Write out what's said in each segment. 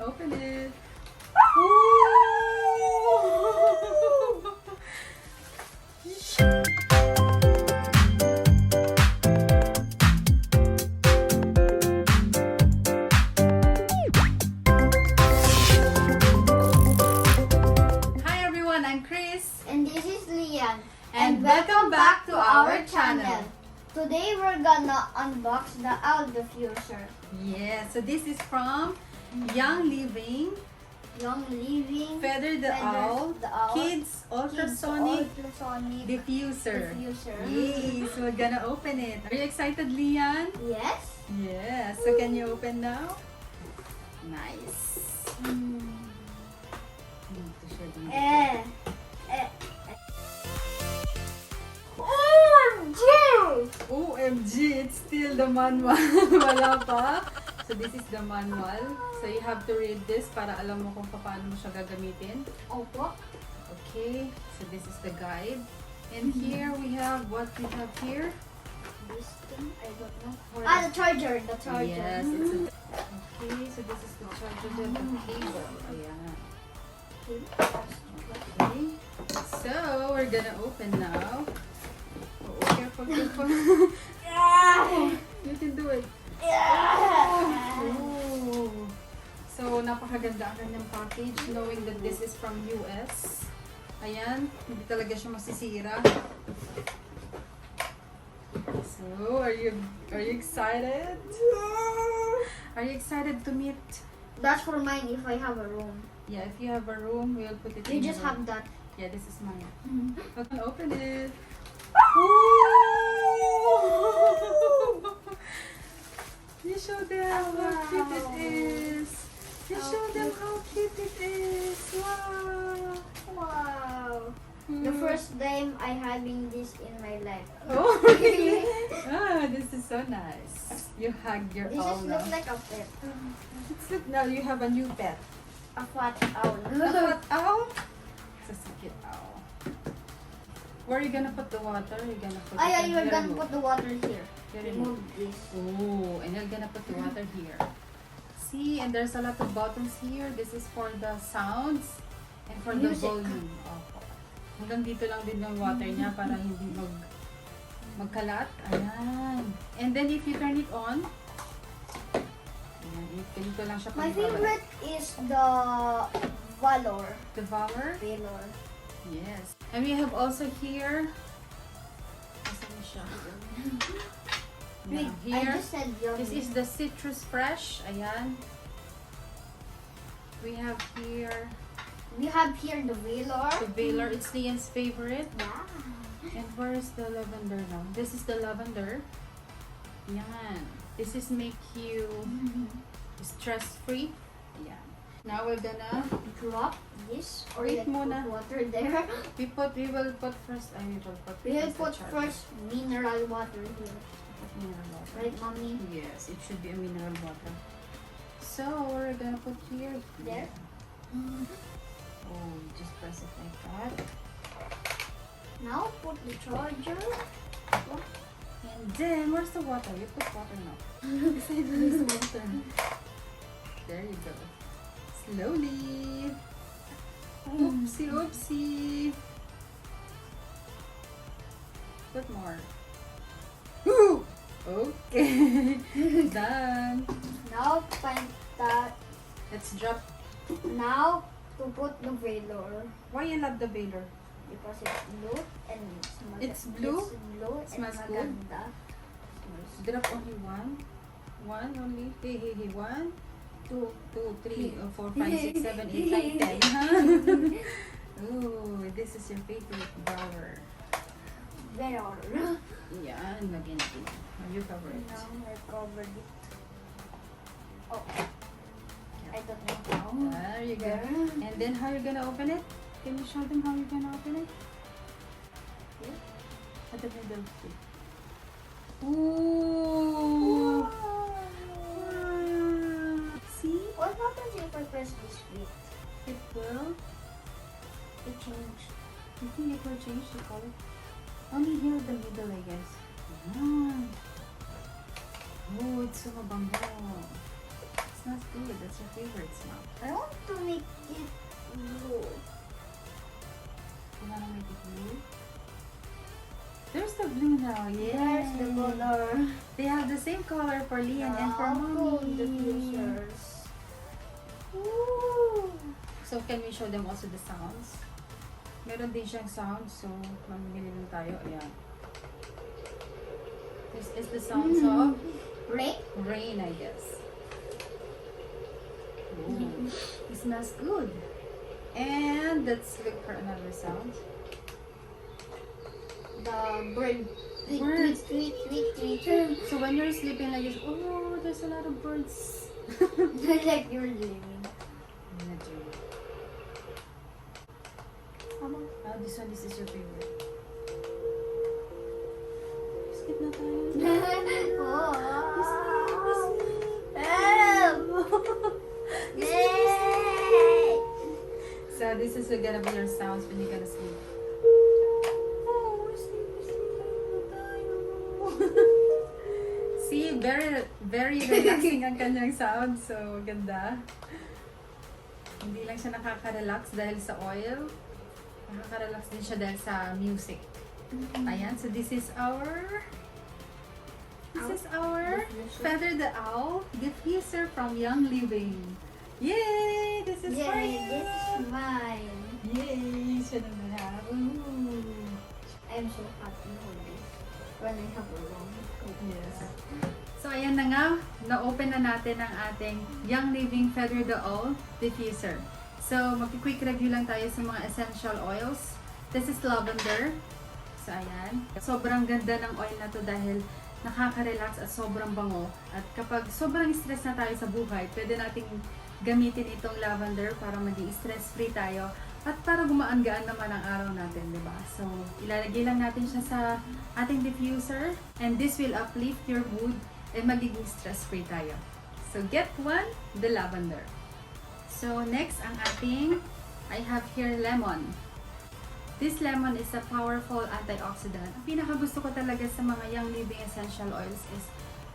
open it. Hi everyone, I'm Chris. And this is Lian. And welcome back to our channel. Today we're gonna unbox the owl diffuser. Yeah, so this is from Young Living, Young Living Feather the Owl, Kids Kids Ultrasonic Ultrasonic Diffuser. Diffuser. Yay, so we're gonna open it. Are you excited, Lian? Yes. Yes, so can you open now? Nice. Eh. OMG! OMG, it's still the manual. Wala pa. So this is the manual. So you have to read this para alam mo kung paano mo siya gagamitin. Opo. Okay, so this is the guide. And here we have what we have here. This thing, I don't know. What The charger. The charger. Yes, it's a, okay, so this is the charger and the cable. Ayan. Okay, so we're gonna open now. Oh, careful, careful. You can do it. Oh. So, napakaganda ang kanyang package knowing that this is from US. Ayan, hindi talaga siya masisira. So, are you excited? Are you excited to meet? That's for mine if I have a room. Yeah, if you have a room, we'll put it You in just your have room. that. Yeah, this is mine. Okay, open it. You show them how cute it is. You How show them cute. how cute it is. Wow. Wow. The first time I having this in my life. Oh, really? Ah, this is so nice. You hug your This owl just now. looks like a pet. It's look now you have a new pet. A fat owl. A what owl? It's a cute owl. Where are you gonna put the water? You're gonna put it in You're here. gonna put the water here. Here, Remove this. Oh, and you're gonna put the water here. See, and there's a lot of buttons here. This is for the sounds and for the Music. volume. Opo. Hanggang dito lang din yung water niya para hindi magkalat. Ayan. And then if you turn it on, ayan, ganito lang siya My pag- favorite is the Valor. The Valor. Valor. Yes. And we have also here, asan siya? Wait, Yeah, I here. just said yummy. This is the Citrus Fresh. Ayan. We have here We have here the Valor. the Valor. It's Lian's favorite. Yeah. And where is the lavender now? This is the lavender. Yan. This is make you stress-free. Yan. Now we're gonna Drop this or Wait like muna. put water there. we will put first. We will put. We will first the put charger. first mineral water here. Put mineral water. Right, mommy? Yes, it should be a mineral water. So we're gonna put here. There? Oh, just press it like that. Now put the charger. And then, where's the water? You put water now. Beside this water. There you go. Slowly. Oopsie, oopsie. Put more. Woo! Okay. Done. Now find that. Let's drop. Now to put the Valor Why you love the Valor? because it's blue and It's blue? It's blue and Smells good? maganda. Drop only one. One only. Hey, hey, hey. 1, 2, 3, 4, 5, 6, 7, 8, 9, 10. Oh, this is your favorite flower. Valor. Yan, lagyan natin. You cover it. Now I covered it. Oh, I don't know how. There you go. There. And then how you gonna open it? Can you show them how you're gonna open it? Here. At the middle. Ooh! See? What happens if I press this bit? It will. It changed. You think it will change the color? Only here the middle, I guess. Ah. Oh, it's so mabango. It's not good. That's your favorite smell. I want to make it blue. You wanna make it blue? There's the blue now. There's the color. They have the same color for Lian and for mommy. Diffusers. Ooh. So can we show them also the sounds? Meron din siyang sound, so mamimili lang tayo. Ayan. This is the sounds of rain, I guess. Ooh. It smells good. And let's look for another sound. The bird. Bird. Tweet, tweet, tweet, tweet. So when you're sleeping like this, oh, there's a lot of birds. Like you're living. Oh, this is your favorite. Skip na tayo. So this is gonna be your sounds when you're gonna sleep. See, very relaxing ang kanyang sound. So, ganda. Hindi lang siya nakaka-relax dahil sa oil. Nakaka-relax din siya dahil sa music. Ayan, so this is our Feather the Owl Diffuser from Young Living. Yay! This is for you! This is mine. Yay! Siya naman ha. Ooh. I'm so happy for this. When I have a long coat. Yes. So, ayan na nga. Na-open na natin ang ating Young Living Feather the Owl Diffuser. So, mag-quick review lang tayo sa mga essential oils. This is lavender. So, ayan. Sobrang ganda ng oil na to dahil nakaka-relax at sobrang bango. At kapag sobrang stress na tayo sa buhay, pwede nating gamitin itong lavender para maging stress-free tayo at para gumaan-gaan naman ang araw natin, di ba? So, ilalagay lang natin siya sa ating diffuser and this will uplift your mood and magiging stress-free tayo. So, get one, the lavender. So, next, ang ating, I have here lemon. This lemon is a powerful antioxidant. Ang pinakagusto ko talaga sa mga Young Living essential oils is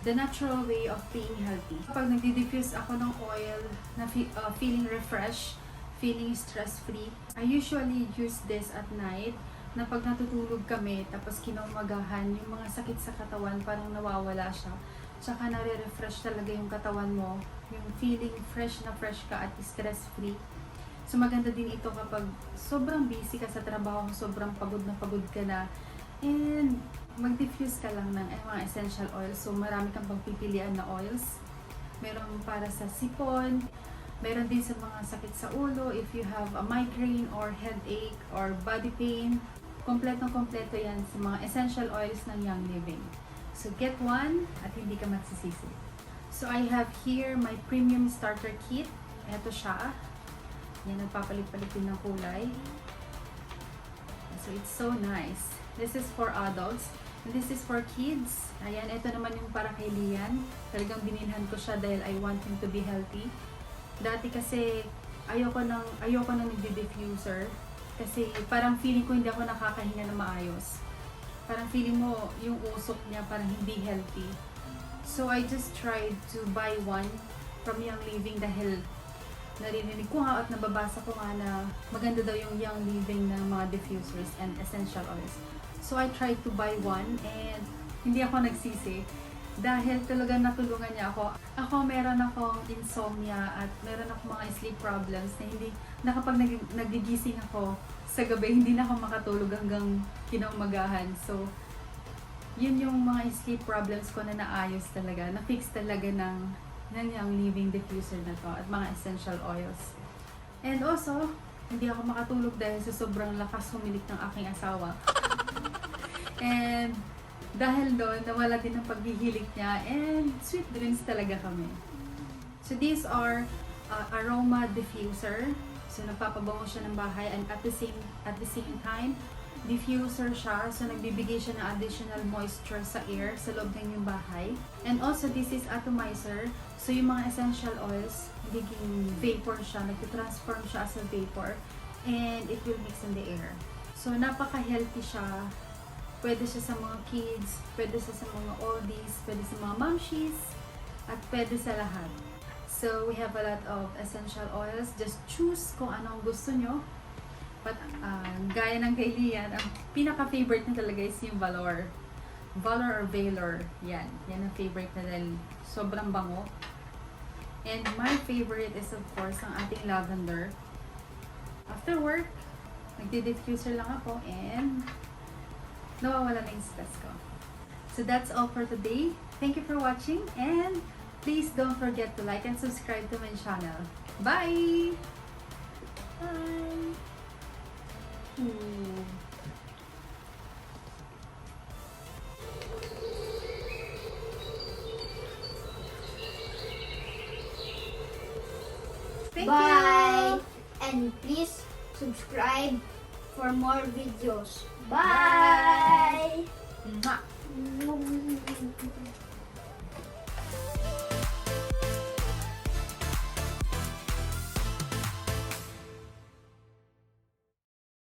the natural way of being healthy. Kapag nagdi-diffuse ako ng oil na feeling refreshed, feeling stress-free, I usually use this at night na pag natutulog kami tapos kinaumagahan, yung mga sakit sa katawan parang nawawala siya. Tsaka nare-refresh talaga yung katawan mo, yung feeling fresh na fresh ka at stress-free. So maganda din ito kapag sobrang busy ka sa trabaho, sobrang pagod ka na, and mag-diffuse ka lang ng mga essential oils. So marami kang pagpipilian na oils. Meron para sa sipon, meron din sa mga sakit sa ulo, if you have a migraine or headache or body pain. Kompletong-kompleto yan sa mga essential oils ng Young Living. So get one at hindi ka magsisisi. So I have here my premium starter kit. Ito siya. Yan, nagpapalit-palit din ng kulay. So it's so nice. This is for adults. And this is for kids. Ayan, ito naman yung para kay Lian. Talagang binilhan ko siya dahil I want him to be healthy. Dati kasi ayoko nang nagdi-diffuser. Kasi parang feeling ko hindi ako nakakahinga na maayos. Parang feeling mo yung usok niya parang hindi healthy. So I just tried to buy one from Young Living dahil narinig ko nga at nababasa ko nga na maganda daw yung Young Living ng mga diffusers and essential oils. So I tried to buy one and hindi ako nagsisi dahil talagang natulungan niya ako. Ako meron akong insomnia at meron akong mga sleep problems na kapag nagigising ako sa gabi, hindi na ako makatulog hanggang kinaumagahan. So, yun yung mga sleep problems ko na naayos talaga, na-fix talaga ng Young Living diffuser na to at mga essential oils. And also, hindi ako makatulog dahil sa sobrang lakas humilik ng aking asawa. And dahil doon, nawala din ang paghihilik niya and sweet dreams talaga kami. So these are aroma diffuser. So nagpapabango siya ng bahay and at the same time, diffuser siya. So nagbibigay siya ng additional moisture sa air sa loob ng yung bahay. And also this is atomizer. So yung mga essential oils, nagiging vapor siya, nagtitransform siya as a vapor and it will mix in the air. So napaka-healthy siya. Pwede siya sa mga kids, pwede siya sa mga oldies, pwede sa mga momshies, at pwede sa lahat. So we have a lot of essential oils. Just choose kung anong gusto nyo. But gaya ng kay Lian, ang pinaka-favorite niya talaga is yung Valor. Valor or Valor. Yan. Yan ang favorite na dahil sobrang bango. And my favorite is of course ang ating lavender. After work, nagdi-diffuser lang ako and nawawala na yung stress ko. So that's all for today. Thank you for watching and please don't forget to like and subscribe to my channel. Bye! Bye. Thank Bye. you! And please subscribe for more videos. Bye. Mwah! Bye.